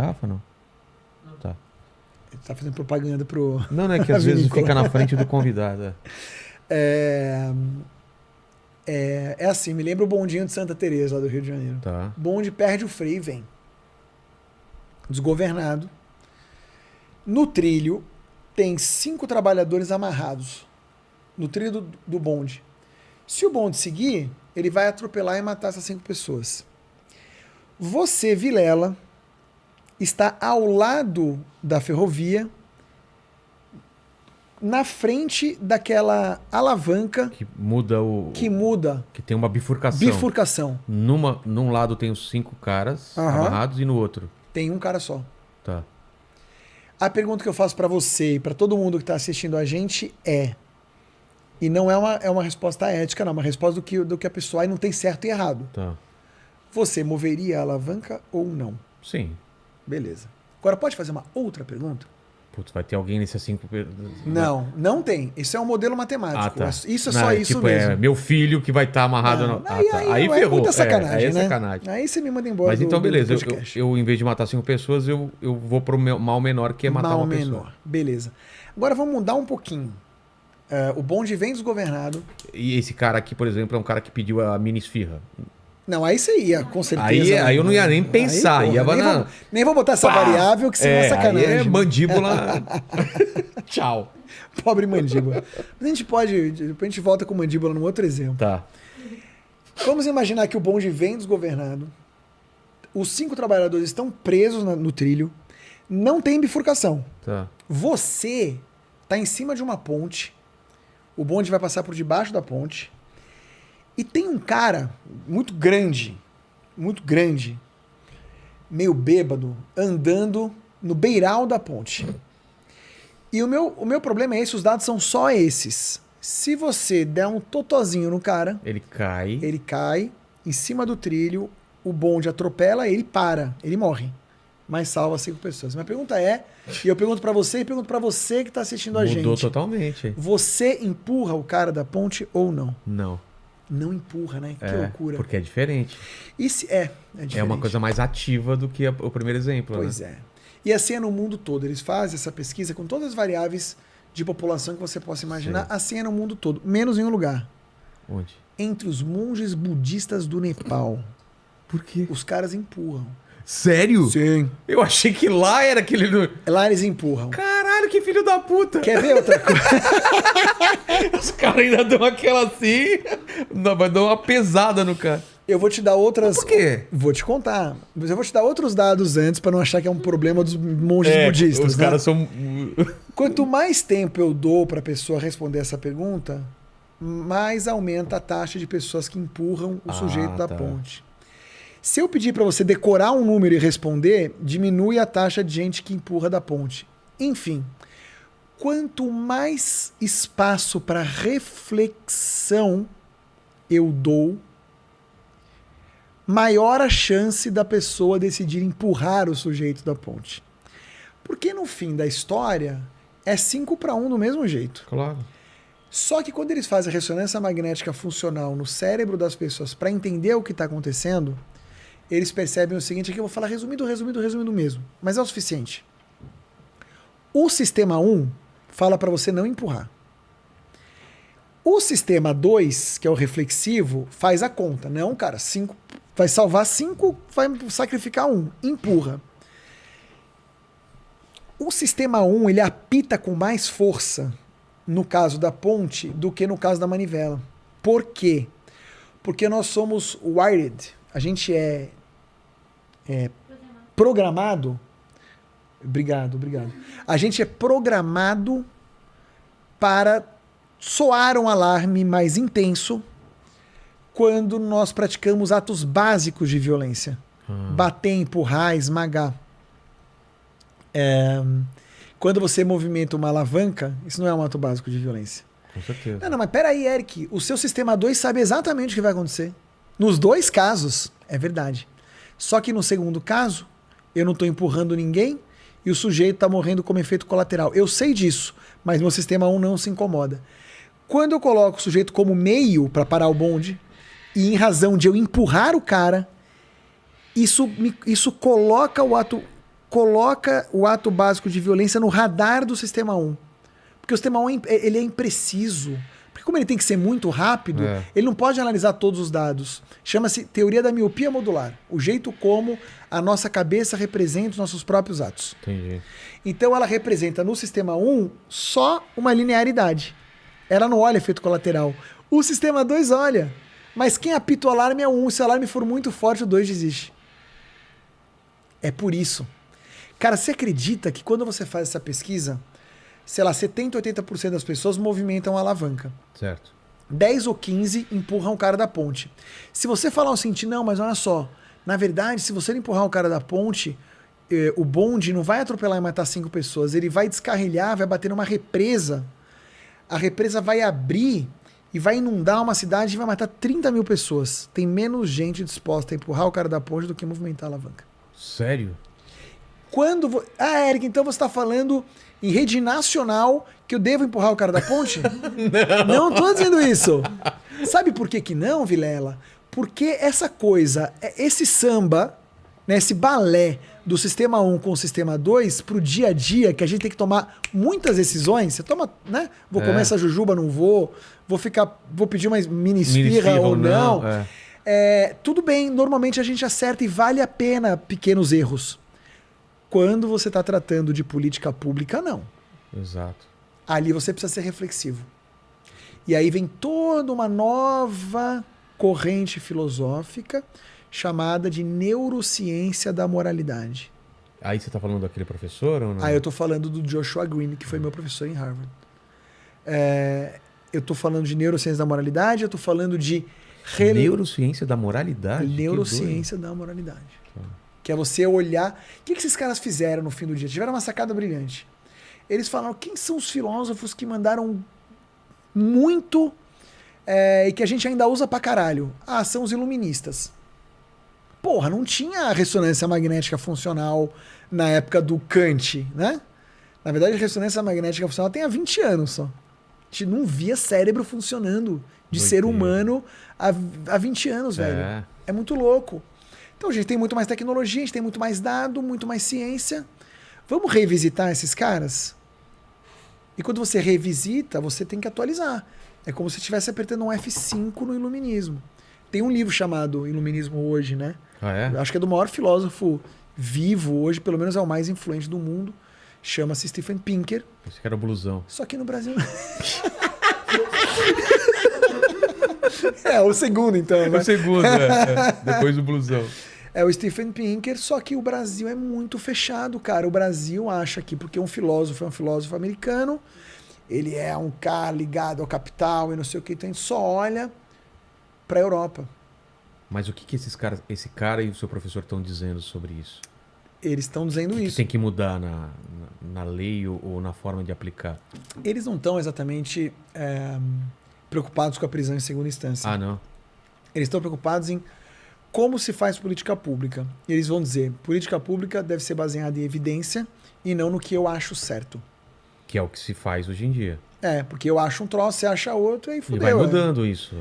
Garrafa, não? Tá. Ele tá fazendo propaganda pro... Não, é que às vezes fica na frente do convidado. É assim, me lembra o bondinho de Santa Teresa, lá do Rio de Janeiro. Tá. Bonde perde o freio e vem. Desgovernado. No trilho, tem 5 trabalhadores amarrados. No trilho do bonde. Se o bonde seguir, ele vai atropelar e matar essas 5 pessoas. Você, Vilela, está ao lado da ferrovia, na frente daquela alavanca Que muda o... que muda. Que tem uma bifurcação. Bifurcação. Num lado tem os 5 caras amarrados e no outro. Tem um cara só. Tá. A pergunta que eu faço para você e para todo mundo que está assistindo a gente e não é uma resposta ética, não, é uma resposta do que a pessoa, aí não tem certo e errado. Tá. Você moveria a alavanca ou não? Sim. Beleza. Agora pode fazer uma outra pergunta? Putz, vai ter alguém nesses 5... Não tem. Isso é um modelo matemático. Ah, tá. Isso é Não, só isso tipo, mesmo. meu filho que vai estar amarrado... Não, Tá. aí Ferrou. é muita sacanagem, aí é né? sacanagem. Aí você me manda embora. Mas então, beleza. podcast. Eu, em vez de matar 5 pessoas, eu vou pro mal menor, que é matar mal uma menor. pessoa. Beleza. Agora vamos mudar um pouquinho. O bonde vem desgovernado. E esse cara aqui, por exemplo, é um cara que pediu a mini esfirra. Não, aí você ia, com certeza. Aí eu não ia nem pensar. Aí, porra, nem vou botar essa variável, que senão é sacanagem. Aí é mandíbula... Tchau. Pobre mandíbula. Mas a gente pode... Depois a gente volta com mandíbula num outro exemplo. Tá. Vamos imaginar que o bonde vem desgovernado. Os 5 trabalhadores estão presos no trilho. Não tem bifurcação. Tá. Você está em cima de uma ponte. O bonde vai passar por debaixo da ponte. E tem um cara muito grande, meio bêbado, andando no beiral da ponte. E o meu problema é esse, os dados são só esses. Se você der um totozinho no cara, Ele cai em cima do trilho, o bonde atropela, ele para, ele morre. Mas salva 5 pessoas. Minha pergunta é, e eu pergunto pra você e pergunto pra você que tá assistindo a gente. Mudou totalmente. Você empurra o cara da ponte ou não? Não. Não empurra, né? Que loucura. Porque é diferente. E se é diferente. É uma coisa mais ativa do que o primeiro exemplo. Pois é. E assim é no mundo todo. Eles fazem essa pesquisa com todas as variáveis de população que você possa imaginar. Sim. Assim é no mundo todo. Menos em um lugar. Onde? Entre os monges budistas do Nepal. Por quê? Os caras empurram. Sério? Sim. Eu achei que lá era aquele... Lá eles empurram. Caralho, que filho da puta. Quer ver outra coisa? Os caras ainda dão aquela assim... Vai dar uma pesada no cara. Eu vou te dar outras... Mas por quê? Vou te contar. Mas eu vou te dar outros dados antes para não achar que é um problema dos monges budistas. Os caras são... Quanto mais tempo eu dou para a pessoa responder essa pergunta, mais aumenta a taxa de pessoas que empurram o sujeito da ponte. Se eu pedir para você decorar um número e responder, diminui a taxa de gente que empurra da ponte. Enfim, quanto mais espaço para reflexão eu dou, maior a chance da pessoa decidir empurrar o sujeito da ponte. Porque no fim da história, é 5-1 do mesmo jeito. Claro. Só que quando eles fazem ressonância magnética funcional no cérebro das pessoas para entender o que está acontecendo, eles percebem o seguinte, aqui eu vou falar resumido mesmo, mas é o suficiente. O sistema 1 fala para você não empurrar. O sistema 2, que é o reflexivo, faz a conta. Não, cara, 5 vai salvar 5, vai sacrificar 1. Empurra. O sistema 1, ele apita com mais força no caso da ponte do que no caso da manivela. Por quê? Porque nós somos wired. A gente é programado. Obrigado. A gente é programado para soar um alarme mais intenso quando nós praticamos atos básicos de violência. Bater, empurrar, esmagar. Quando você movimenta uma alavanca, isso não é um ato básico de violência. Com certeza. Não, mas peraí, Eric. O seu sistema 2 sabe exatamente o que vai acontecer. Nos 2 casos, é verdade. Só que no segundo caso, eu não estou empurrando ninguém e o sujeito está morrendo como efeito colateral. Eu sei disso, mas meu sistema 1 não se incomoda. Quando eu coloco o sujeito como meio para parar o bonde, e em razão de eu empurrar o cara, isso coloca o ato coloca o ato básico de violência no radar do sistema 1. Porque o sistema 1 ele é impreciso. Porque como ele tem que ser muito rápido, ele não pode analisar todos os dados. Chama-se teoria da miopia modular. O jeito como a nossa cabeça representa os nossos próprios atos. Entendi. Então ela representa no sistema 1 só uma linearidade. Ela não olha efeito colateral. O sistema 2 olha. Mas quem apita o alarme é o 1. Se o alarme for muito forte, o 2 desiste. É por isso. Cara, você acredita que quando você faz essa pesquisa, sei lá, 70%, 80% das pessoas movimentam a alavanca. Certo. 10 ou 15 empurram o cara da ponte. Se você falar o seguinte, não, mas olha só, na verdade, se você empurrar o cara da ponte, o bonde não vai atropelar e matar 5 pessoas, ele vai descarrilhar, vai bater numa represa, a represa vai abrir e vai inundar uma cidade e vai matar 30 mil pessoas. Tem menos gente disposta a empurrar o cara da ponte do que movimentar a alavanca. Sério? Eric, então você está falando em rede nacional que eu devo empurrar o cara da ponte? Não tô dizendo isso. Sabe por que não, Vilela? Porque essa coisa, esse samba, né, esse balé do sistema 1 com o sistema 2 pro dia a dia, que a gente tem que tomar muitas decisões. Você toma, né? Vou comer essa jujuba, não vou pedir uma mini esfirra ou não. Tudo bem, normalmente a gente acerta e vale a pena pequenos erros. Quando você está tratando de política pública, não. Exato. Ali você precisa ser reflexivo. E aí vem toda uma nova corrente filosófica chamada de neurociência da moralidade. Aí você está falando daquele professor ou não? Aí eu estou falando do Joshua Green, que foi meu professor em Harvard. Eu estou falando de neurociência da moralidade, eu estou falando de... Neurociência da moralidade? Neurociência da moralidade. Que é você olhar... O que esses caras fizeram no fim do dia? Tiveram uma sacada brilhante. Eles falaram, quem são os filósofos que mandaram muito e que a gente ainda usa pra caralho? São os iluministas. Porra, não tinha ressonância magnética funcional na época do Kant, né? Na verdade, a ressonância magnética funcional tem há 20 anos só. A gente não via cérebro funcionando de ser humano há 20 anos, velho. É muito louco. Então a gente tem muito mais tecnologia, a gente tem muito mais dado, muito mais ciência. Vamos revisitar esses caras? E quando você revisita, você tem que atualizar. É como se estivesse apertando um F5 no iluminismo. Tem um livro chamado Iluminismo Hoje, né? Eu acho que é do maior filósofo vivo hoje, pelo menos é o mais influente do mundo. Chama-se Steven Pinker. Esse que era o blusão. Só que no Brasil... o segundo, então. Né? O segundo, depois do blusão. É o Steven Pinker, só que o Brasil é muito fechado, cara. O Brasil acha que porque um filósofo é um filósofo americano, ele é um cara ligado ao capital e não sei o que, então a gente só olha pra Europa. Mas o que esse cara e o seu professor estão dizendo sobre isso? Eles estão dizendo isso. Que tem que mudar na lei ou na forma de aplicar? Eles não estão exatamente preocupados com a prisão em segunda instância. Não? Eles estão preocupados em como se faz política pública. E eles vão dizer, política pública deve ser baseada em evidência e não no que eu acho certo. Que é o que se faz hoje em dia. Porque eu acho um troço, você acha outro, e aí fudeu. E vai mudando isso.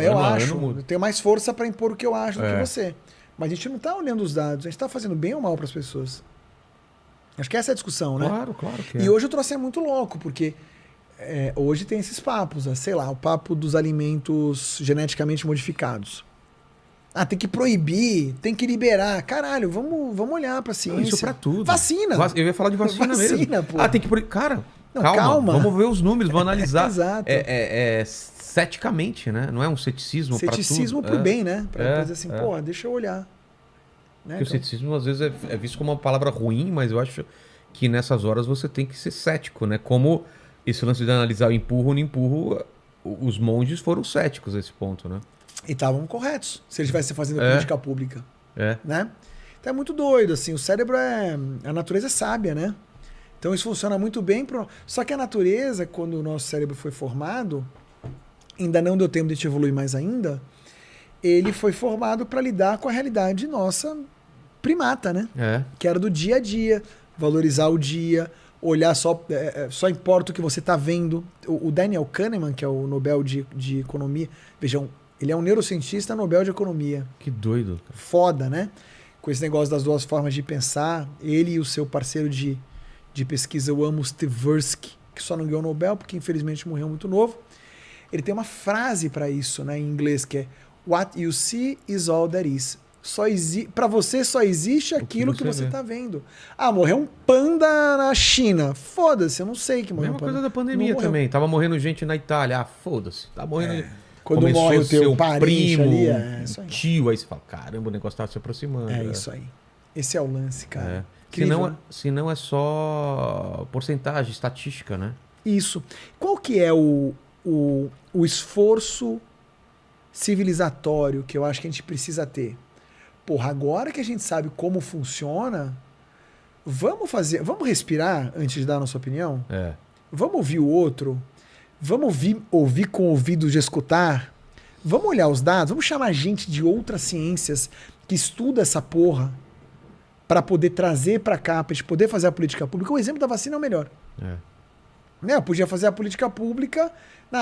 Eu acho. Eu tenho mais força para impor o que eu acho do que você. Mas a gente não está olhando os dados, a gente está fazendo bem ou mal para as pessoas. Acho que essa é a discussão, né? Claro que é. E hoje o troço é muito louco, porque hoje tem esses papos, sei lá, o papo dos alimentos geneticamente modificados. Tem que proibir, tem que liberar. Caralho, vamos olhar pra ciência. Isso pra tudo. Vacina. Eu ia falar de vacina mesmo. Pô. Tem que proibir. Cara, calma. Vamos ver os números, vamos analisar. Exato. Ceticamente, né? Não é um ceticismo pra tudo. Ceticismo pro bem, né? Pra dizer assim, deixa eu olhar. Né, porque o ceticismo às vezes é visto como uma palavra ruim, mas eu acho que nessas horas você tem que ser cético, né? Como esse lance de analisar o empurro ou não empurro, os monges foram céticos a esse ponto, né? E estavam corretos, se eles estivessem fazendo política pública. Né? Então é muito doido, assim, o cérebro a natureza é sábia, né? Então isso funciona muito bem. Só que a natureza, quando o nosso cérebro foi formado, ainda não deu tempo de a gente evoluir mais ainda, ele foi formado para lidar com a realidade nossa primata, né? Que era do dia a dia, valorizar o dia, olhar só importa o que você está vendo. O Daniel Kahneman, que é o Nobel de Economia, vejam, ele é um neurocientista Nobel de Economia. Que doido. Foda, né? com esse negócio das duas formas de pensar. Ele e o seu parceiro de pesquisa, o Amos Tversky, que só não ganhou o Nobel porque infelizmente morreu muito novo. Ele tem uma frase para isso, né, em inglês, que é "What you see is all there is". Para você só existe aquilo que você está vendo. Ah, morreu um panda na China. Foda-se, eu não sei que morreu um Mesma panda. coisa da pandemia também. Tava morrendo gente na Itália. Ah, foda-se. Tá morrendo. Quando Começou morre o teu seu parente primo, ali, isso aí. tio, aí você fala, caramba, o negócio tá se aproximando. É isso aí. Esse é o lance, cara. É. Incrível, né? Se não é só porcentagem, estatística, né? Isso. Qual que é o esforço civilizatório que eu acho que a gente precisa ter? Porra, agora que a gente sabe como funciona, vamos respirar antes de dar a nossa opinião? É. Vamos ouvir o outro? Vamos ouvir com o ouvido de escutar? Vamos olhar os dados? Vamos chamar gente de outras ciências que estuda essa porra para poder trazer para cá, para gente poder fazer a política pública. O exemplo da vacina é o melhor. Né? Eu podia fazer a política pública,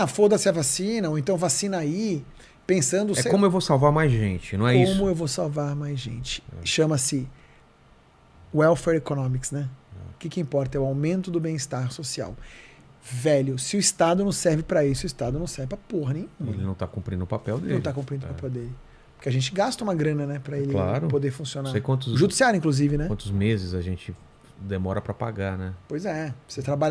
foda-se a vacina, ou então vacina aí, pensando... como eu vou salvar mais gente, não é isso? Como eu vou salvar mais gente. Chama-se welfare economics, né? O que importa é o aumento do bem-estar social. Velho, se o Estado não serve para isso, o Estado não serve pra porra nenhuma. Ele não tá cumprindo o papel dele. Não tá cumprindo o papel dele. Porque a gente gasta uma grana, né, pra ele poder funcionar. Sei quantos, o judiciário, inclusive, né? Quantos meses a gente demora para pagar, né? Pois é. Você trabalha